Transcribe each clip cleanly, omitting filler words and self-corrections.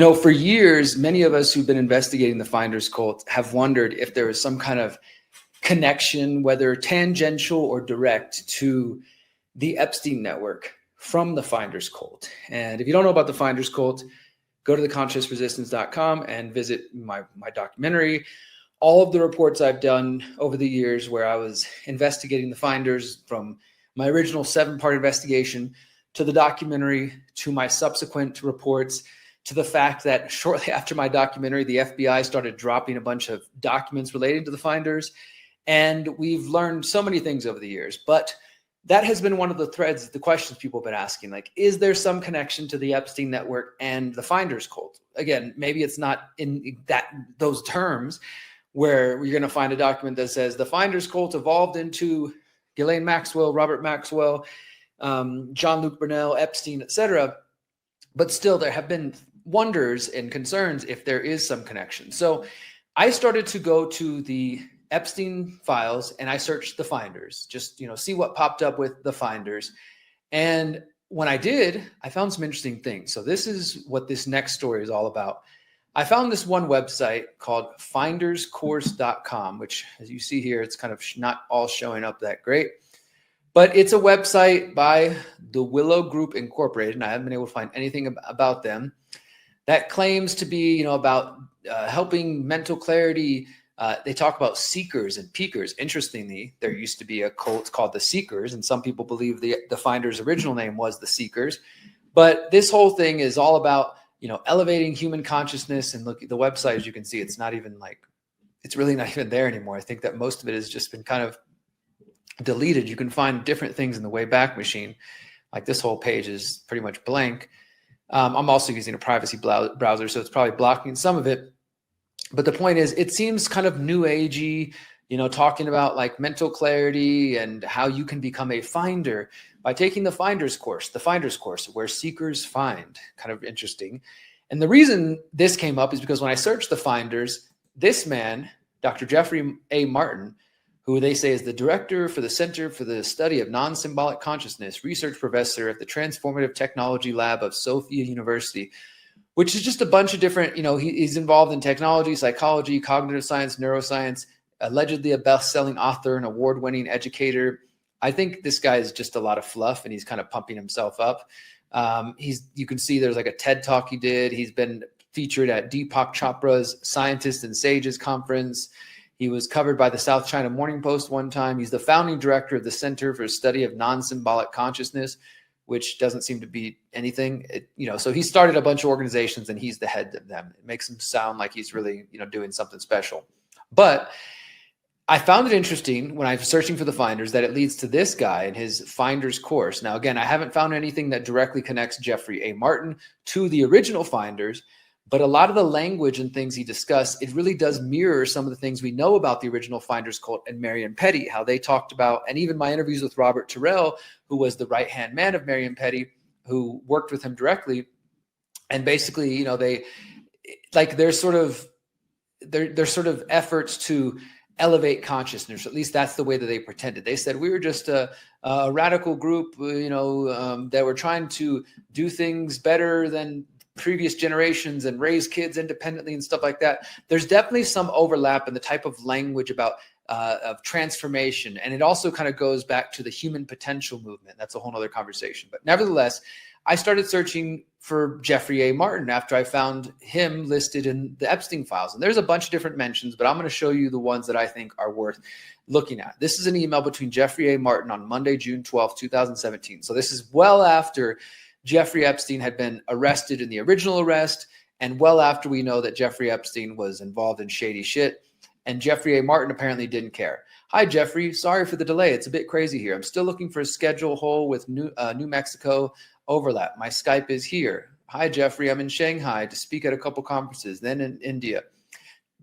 For years, many of us who've been investigating the Finders cult have wondered if there was some kind of connection, whether tangential or direct, to the Epstein network from the Finders cult. And if you don't know about the Finders cult, go to theconsciousresistance.com and visit my documentary. All of the reports I've done over the years where I was investigating the Finders, from my original 7-part investigation to the documentary, to my subsequent reports, to the fact that shortly after my documentary, the FBI started dropping a bunch of documents relating to the Finders. And we've learned so many things over the years. But that has been one of the threads, the questions people have been asking, like, is there some connection to the Epstein network and the Finders cult? Again, maybe it's not in those terms where you're going to find a document that says the Finders cult evolved into Ghislaine Maxwell, Robert Maxwell, Jean-Luc Brunel, Epstein, etc. But still, there have been wonders and concerns if there is some connection. So I started to go to the Epstein files and I searched the Finders, just, see what popped up with the Finders. And when I did, I found some interesting things. So this is what this next story is all about. I found this one website called finderscourse.com, which, as you see here, it's kind of not all showing up that great, but it's a website by the Willow Group Incorporated, and I haven't been able to find anything about them, that claims to be, about helping mental clarity. They talk about seekers and peakers. Interestingly, there used to be a cult called the Seekers, and some people believe the Finders' original name was the Seekers. But this whole thing is all about, elevating human consciousness. And look at the website, as you can see, it's really not even there anymore. I think that most of it has just been kind of deleted. You can find different things in the Wayback Machine. Like this whole page is pretty much blank. I'm also using a privacy browser, so it's probably blocking some of it. But the point is, it seems kind of new agey, talking about like mental clarity and how you can become a finder by taking the Finders course, where seekers find. Kind of interesting. And the reason this came up is because when I searched the Finders, this man, Dr. Jeffrey A. Martin, who they say is the director for the Center for the Study of Non-Symbolic Consciousness, research professor at the Transformative Technology Lab of Sophia University, which is just a bunch of different, he's involved in technology, psychology, cognitive science, neuroscience, allegedly a best-selling author, an award-winning educator. I think this guy is just a lot of fluff, and he's kind of pumping himself up. You can see there's like a TED Talk he did. He's been featured at Deepak Chopra's Scientists and Sages conference. He was covered by the South China Morning Post one time. He's the founding director of the Center for Study of Non-Symbolic Consciousness, which doesn't seem to be anything. So he started a bunch of organizations and he's the head of them. It makes him sound like he's really, doing something special. But I found it interesting when I was searching for the Finders that it leads to this guy and his Finders course. Now, again, I haven't found anything that directly connects Jeffrey A. Martin to the original Finders, but a lot of the language and things he discussed, it really does mirror some of the things we know about the original Finders cult and Marion Petty, how they talked about, and even my interviews with Robert Terrell, who was the right-hand man of Marion Petty, who worked with him directly. And basically, there's sort of efforts to elevate consciousness. At least that's the way that they pretended. They said we were just a radical group, that were trying to do things better than previous generations and raise kids independently and stuff like that. There's definitely some overlap in the type of language about of transformation. And it also kind of goes back to the human potential movement. That's a whole other conversation. But nevertheless, I started searching for Jeffrey A. Martin after I found him listed in the Epstein files. And there's a bunch of different mentions, but I'm going to show you the ones that I think are worth looking at. This is an email between Jeffrey A. Martin on Monday, June 12, 2017. So this is well after Jeffrey Epstein had been arrested in the original arrest, and well after we know that Jeffrey Epstein was involved in shady shit. And Jeffrey A. Martin apparently didn't care. Hi, Jeffrey. Sorry for the delay. It's a bit crazy here. I'm still looking for a schedule hole with New Mexico overlap. My Skype is here. Hi, Jeffrey. I'm in Shanghai to speak at a couple conferences, then in India.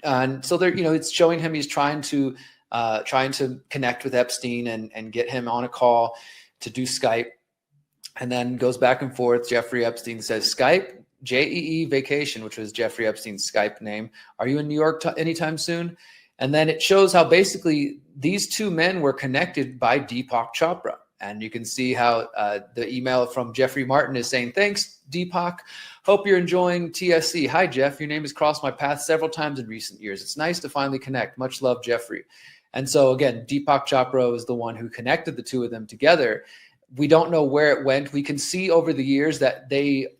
And so there, it's showing him he's trying to connect with Epstein and get him on a call to do Skype. And then goes back and forth. Jeffrey Epstein says, Skype, JEE vacation, which was Jeffrey Epstein's Skype name. Are you in New York anytime soon? And then it shows how basically these two men were connected by Deepak Chopra. And you can see how the email from Jeffrey Martin is saying, thanks, Deepak. Hope you're enjoying TSC. Hi, Jeff. Your name has crossed my path several times in recent years. It's nice to finally connect. Much love, Jeffrey. And so again, Deepak Chopra is the one who connected the two of them together. We don't know where it went. We can see over the years that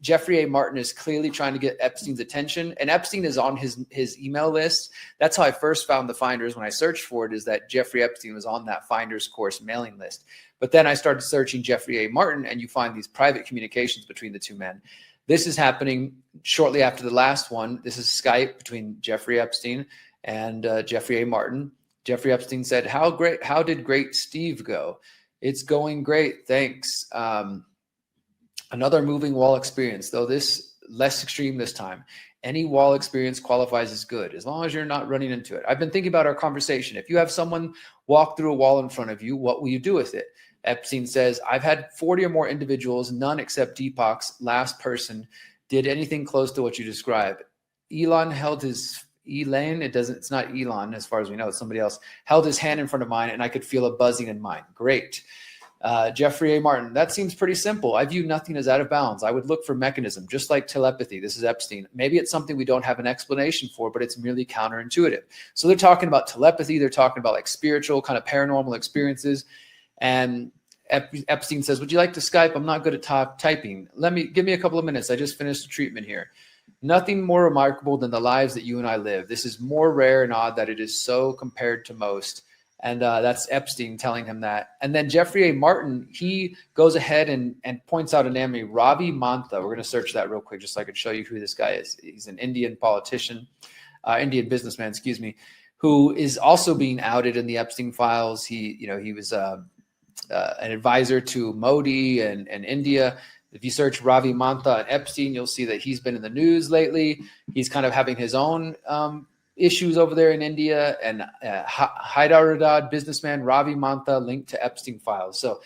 Jeffrey A. Martin is clearly trying to get Epstein's attention, and Epstein is on his email list. That's how I first found the Finders when I searched for it, is that Jeffrey Epstein was on that Finders course mailing list. But then I started searching Jeffrey A. Martin, and you find these private communications between the two men. This is happening shortly after the last one. This is Skype between Jeffrey Epstein and Jeffrey A. Martin. Jeffrey Epstein said, how did great Steve go? It's going great, thanks. Another moving wall experience, though this less extreme this time. Any wall experience qualifies as good, as long as you're not running into it. I've been thinking about our conversation. If you have someone walk through a wall in front of you, what will you do with it? Epstein says, I've had 40 or more individuals, none except Deepak's last person, did anything close to what you described. It's not Elon as far as we know, it's somebody else, held his hand in front of mine and I could feel a buzzing in mine. Great. Jeffrey A. Martin, that seems pretty simple. I view nothing as out of bounds. I would look for mechanism, just like telepathy. This is Epstein. Maybe it's something we don't have an explanation for, but it's merely counterintuitive. So they're talking about telepathy. They're talking about like spiritual kind of paranormal experiences. And Epstein says, would you like to Skype? I'm not good at typing. Give me a couple of minutes. I just finished the treatment here. Nothing more remarkable than the lives that you and I live. This is more rare and odd that it is so compared to most. And that's Epstein telling him that. And then Jeffrey A. Martin, he goes ahead and points out a name, Ravi Mantha. We're going to search that real quick just so I can show you who this guy is. He's an Indian politician, Indian businessman, who is also being outed in the Epstein files. He was an advisor to Modi and India. If you search Ravi Mantha and Epstein, you'll see that he's been in the news lately. He's kind of having his own issues over there in India. And Hyderabad businessman Ravi Mantha linked to Epstein files. So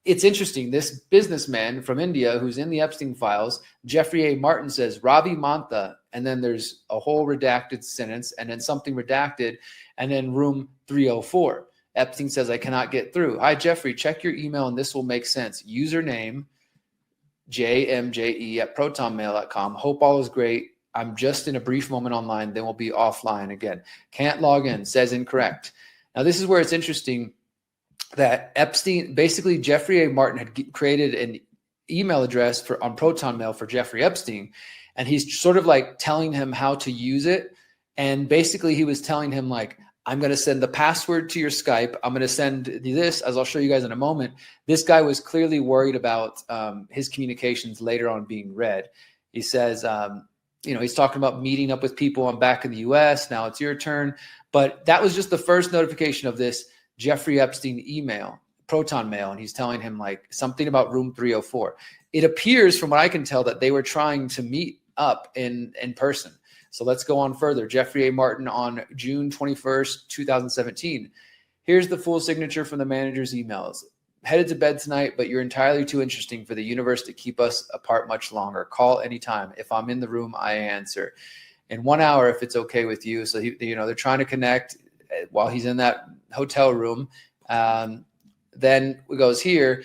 it's interesting. This businessman from India who's in the Epstein files, Jeffrey A. Martin says Ravi Mantha, and then there's a whole redacted sentence and then something redacted, and then room 304. Epstein says, I cannot get through. Hi, Jeffrey, check your email and this will make sense. Username, jmje@protonmail.com. Hope all is great. I'm just in a brief moment online, then we'll be offline again. Can't log in, says incorrect. Now, this is where it's interesting that Epstein, basically Jeffrey A. Martin had created an email address on Proton Mail for Jeffrey Epstein, and he's sort of like telling him how to use it. And basically he was telling him like, I'm going to send the password to your Skype. I'm going to send this, as I'll show you guys in a moment. This guy was clearly worried about his communications later on being read. He says, he's talking about meeting up with people. I'm back in the US. Now it's your turn. But that was just the first notification of this Jeffrey Epstein email, Proton Mail. And he's telling him like something about room 304. It appears from what I can tell that they were trying to meet up in person. So let's go on further. Jeffrey A. Martin on June 21st, 2017. Here's the full signature from the manager's emails. Headed to bed tonight, but you're entirely too interesting for the universe to keep us apart much longer. Call anytime. If I'm in the room, I answer. In 1 hour, if it's okay with you. So, they're trying to connect while he's in that hotel room. Then it goes here.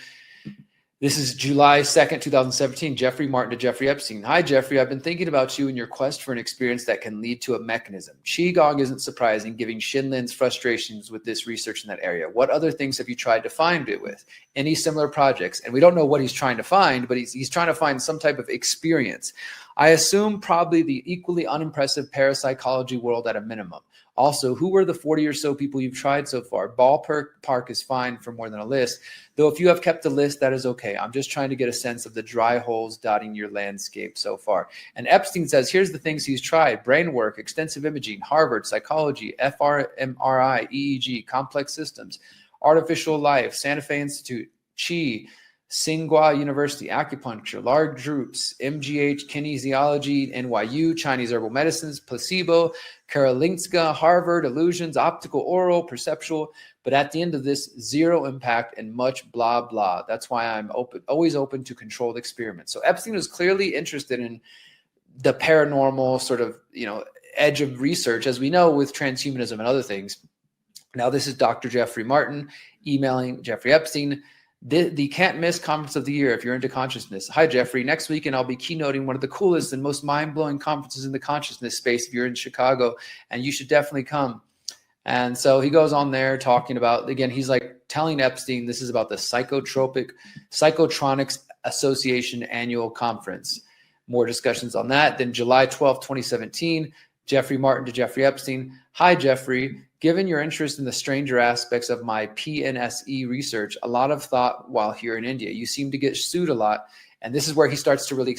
This is July 2nd, 2017, Jeffrey Martin to Jeffrey Epstein. Hi, Jeffrey. I've been thinking about you and your quest for an experience that can lead to a mechanism. Qigong isn't surprising, giving Shinlin's frustrations with this research in that area. What other things have you tried to find it with? Any similar projects? And we don't know what he's trying to find, but he's trying to find some type of experience. I assume probably the equally unimpressive parapsychology world at a minimum. Also, who were the 40 or so people you've tried so far? Ballpark is fine for more than a list. Though if you have kept a list, that is okay. I'm just trying to get a sense of the dry holes dotting your landscape so far. And Epstein says, here's the things he's tried. Brain work, extensive imaging, Harvard, psychology, fMRI, EEG, complex systems, artificial life, Santa Fe Institute, Qi, Tsinghua University, acupuncture, large groups, MGH, kinesiology, NYU, Chinese herbal medicines, placebo, Karolinska, Harvard, illusions, optical, oral, perceptual. But at the end of this, zero impact and much blah, blah. That's why I'm always open to controlled experiments. So Epstein was clearly interested in the paranormal sort of, edge of research, as we know with transhumanism and other things. Now, this is Dr. Jeffrey Martin emailing Jeffrey Epstein. The can't miss conference of the year if you're into consciousness. Hi, Jeffrey. Next weekend, I'll be keynoting one of the coolest and most mind-blowing conferences in the consciousness space if you're in Chicago, and you should definitely come. And so he goes on there talking about, again, he's like telling Epstein this is about the Psychotronics Association annual conference. More discussions on that. Then July 12th, 2017, Jeffrey Martin to Jeffrey Epstein. Hi, Jeffrey. Given your interest in the stranger aspects of my PNSE research, a lot of thought while here in India. You seem to get sued a lot. And this is where he starts to really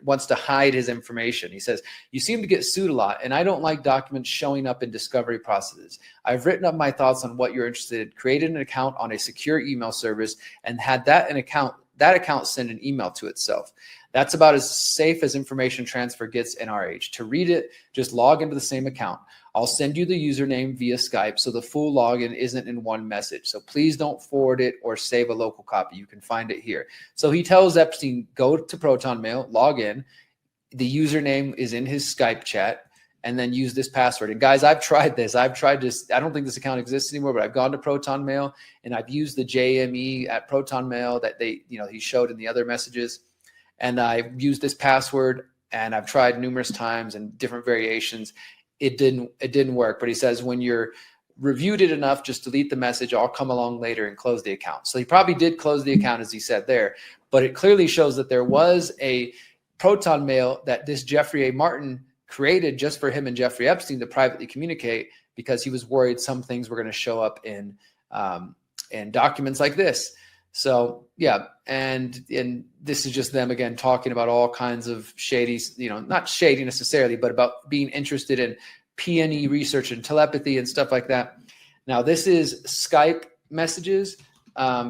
wants to hide his information. He says, you seem to get sued a lot, and I don't like documents showing up in discovery processes. I've written up my thoughts on what you're interested in, created an account on a secure email service, and had that account send an email to itself. That's about as safe as information transfer gets in our age. To read it, just log into the same account. I'll send you the username via Skype so the full login isn't in one message. So please don't forward it or save a local copy. You can find it here. So he tells Epstein, go to Proton Mail, log in. The username is in his Skype chat, and then use this password. And guys, I've tried this. I don't think this account exists anymore, but I've gone to Proton Mail and I've used the JME at Proton Mail that he showed in the other messages. And I've used this password and I've tried numerous times and different variations. It didn't work. But he says, when you're reviewed it enough, just delete the message. I'll come along later and close the account. So he probably did close the account, as he said there, but it clearly shows that there was a Proton Mail that this Jeffrey A. Martin created just for him and Jeffrey Epstein to privately communicate, because he was worried some things were going to show up in documents like this. So yeah, and this is just them again talking about all kinds of shady, not shady necessarily, but about being interested in PNE research and telepathy and stuff like that. Now this is Skype messages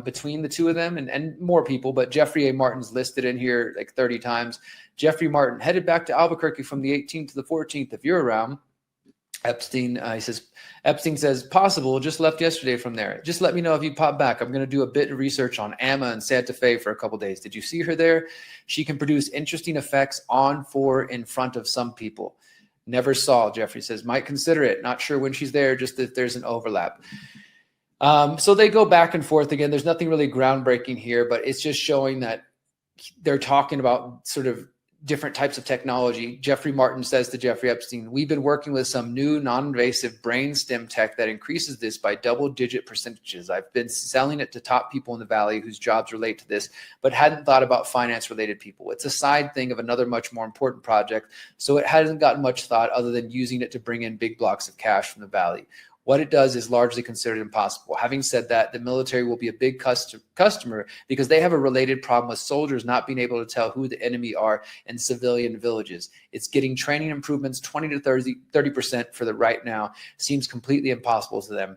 between the two of them and more people, but Jeffrey A. Martin's listed in here like 30 times. Jeffrey Martin headed back to Albuquerque from the 18th to the 14th if you're around. Epstein, Epstein says, possible, just left yesterday from there. Just let me know if you pop back. I'm going to do a bit of research on Amma and Santa Fe for a couple days. Did you see her there? She can produce interesting effects on, for, in front of some people. Never saw, Jeffrey says. Might consider it. Not sure when she's there, just that there's an overlap. So they go back and forth again. There's nothing really groundbreaking here, but it's just showing that they're talking about sort of different types of technology. Jeffrey Martin says to Jeffrey Epstein, we've been working with some new non-invasive brain stem tech that increases this by double-digit percentages. I've been selling it to top people in the Valley whose jobs relate to this, but hadn't thought about finance-related people. It's a side thing of another much more important project, so it hasn't gotten much thought other than using it to bring in big blocks of cash from the Valley. What it does is largely considered impossible. Having said that, the military will be a big customer because they have a related problem with soldiers not being able to tell who the enemy are in civilian villages. It's getting training improvements 20 to 30% for the right now. Seems completely impossible to them.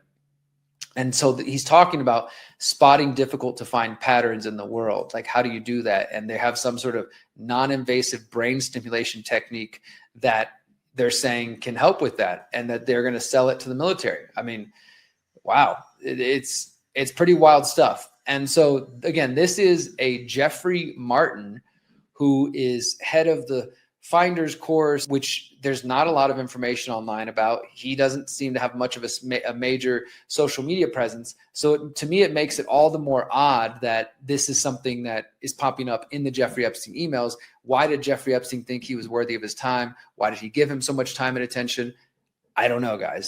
And so he's talking about spotting difficult to find patterns in the world. Like, how do you do that? And they have some sort of non-invasive brain stimulation technique that they're saying can help with that, and that they're going to sell it to the military. I mean, wow, it's pretty wild stuff. And so again, this is a Jeffrey Martin who is head of the Finder's course, which there's not a lot of information online about. He doesn't seem to have much of a major social media presence. So to me, it makes it all the more odd that this is something that is popping up in the Jeffrey Epstein emails. Why did Jeffrey Epstein think he was worthy of his time? Why did he give him so much time and attention? I don't know, guys.